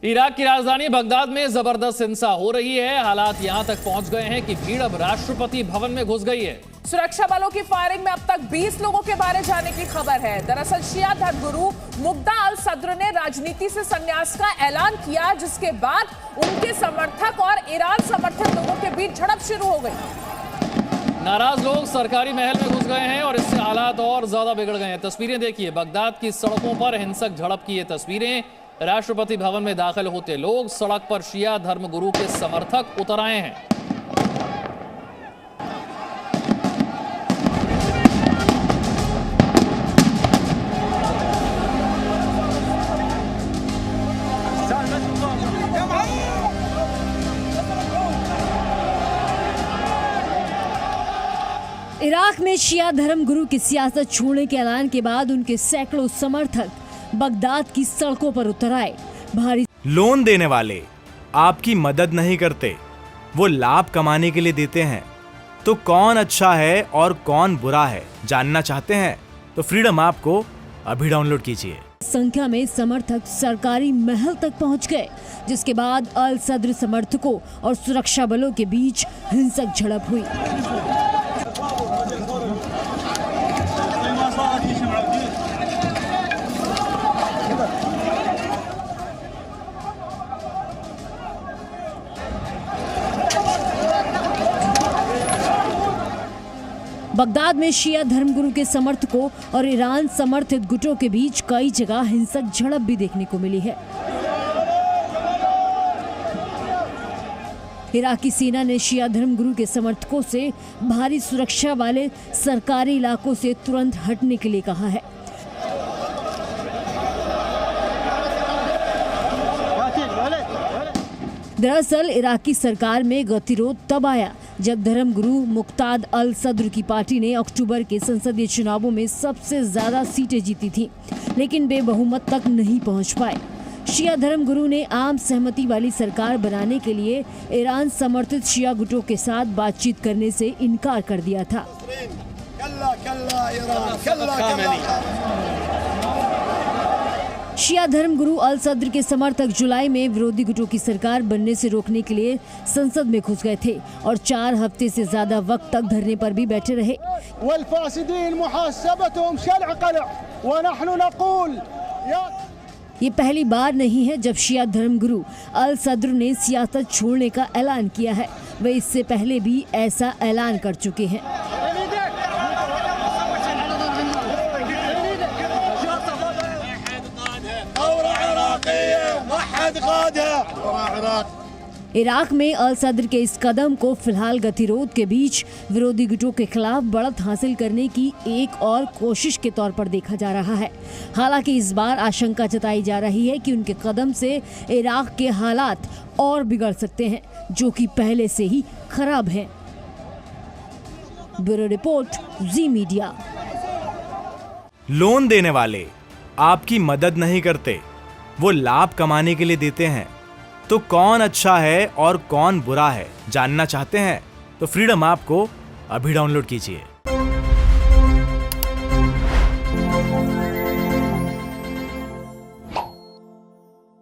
Iraq की राजधानी Baghdad में जबरदस्त हिंसा हो रही है। हालात यहां तक पहुंच गए हैं कि भीड़ अब राष्ट्रपति भवन में घुस गई है। सुरक्षा बलों की फायरिंग में अब तक 20 लोगों के मारे जाने की खबर है। दरअसल शिया धर्मगुरु मुक्ता अल सद्र ने राजनीति से संन्यास का ऐलान किया, जिसके बाद उनके समर्थक और ईरान समर्थक लोगों के बीच झड़प शुरू हो गई। नाराज लोग सरकारी महल में घुस गए हैं और इससे हालात और ज्यादा बिगड़ गए हैं। तस्वीरें देखिए, बगदाद की सड़कों पर हिंसक झड़प की ये तस्वीरें। राष्ट्रपति भवन में दाखिल होते लोग सड़क पर शिया धर्मगुरु के समर्थक उतर आए हैं। इराक में शिया धर्मगुरु की सियासत छोड़ने के ऐलान के बाद उनके सैकड़ों समर्थक बगदाद की सड़कों पर उतर आए। भारी लोन देने वाले आपकी मदद नहीं करते, वो लाभ कमाने के लिए देते हैं। तो कौन अच्छा है और कौन बुरा है जानना चाहते हैं तो फ्रीडम ऐप को अभी डाउनलोड कीजिए। संख्या में समर्थक सरकारी महल तक पहुंच गए, जिसके बाद अल सद्र समर्थकों और सुरक्षा बलों के बीच हिंसक झड़प हुई। बगदाद में शिया धर्मगुरु के समर्थकों और ईरान समर्थित गुटों के बीच कई जगह हिंसक झड़प भी देखने को मिली है। इराकी सेना ने शिया धर्मगुरु के समर्थकों से भारी सुरक्षा वाले सरकारी इलाकों से तुरंत हटने के लिए कहा है। दरअसल इराकी सरकार में गतिरोध तब आया जब धर्मगुरु मुक्ता अल सद्र की पार्टी ने अक्टूबर के संसदीय चुनावों में सबसे ज्यादा सीटें जीती थीं, लेकिन वे बहुमत तक नहीं पहुंच पाए। शिया धर्मगुरु ने आम सहमति वाली सरकार बनाने के लिए ईरान समर्थित शिया गुटों के साथ बातचीत करने से इनकार कर दिया था। शिया धर्मगुरु अल सद्र के समर्थक जुलाई में विरोधी गुटों की सरकार बनने से रोकने के लिए संसद में घुस गए थे और 4 हफ्ते से ज्यादा वक्त तक धरने पर भी बैठे रहे। ये पहली बार नहीं है जब शिया धर्मगुरु अल सद्र ने सियासत छोड़ने का ऐलान किया है। वे इससे पहले भी ऐसा ऐलान कर चुके हैं। इराक में अल सद्र के इस कदम को फिलहाल गतिरोध के बीच विरोधी गुटों के खिलाफ बढ़त हासिल करने की एक और कोशिश के तौर पर देखा जा रहा है। हालांकि इस बार आशंका जताई जा रही है कि उनके कदम से इराक के हालात और बिगड़ सकते हैं, जो कि पहले से ही खराब हैं। ब्यूरो रिपोर्ट, जी मीडिया। लोन देने वाले आपकी मदद नहीं करते, वो लाभ कमाने के लिए देते हैं। तो कौन अच्छा है और कौन बुरा है जानना चाहते हैं तो फ्रीडम ऐप को अभी डाउनलोड कीजिए।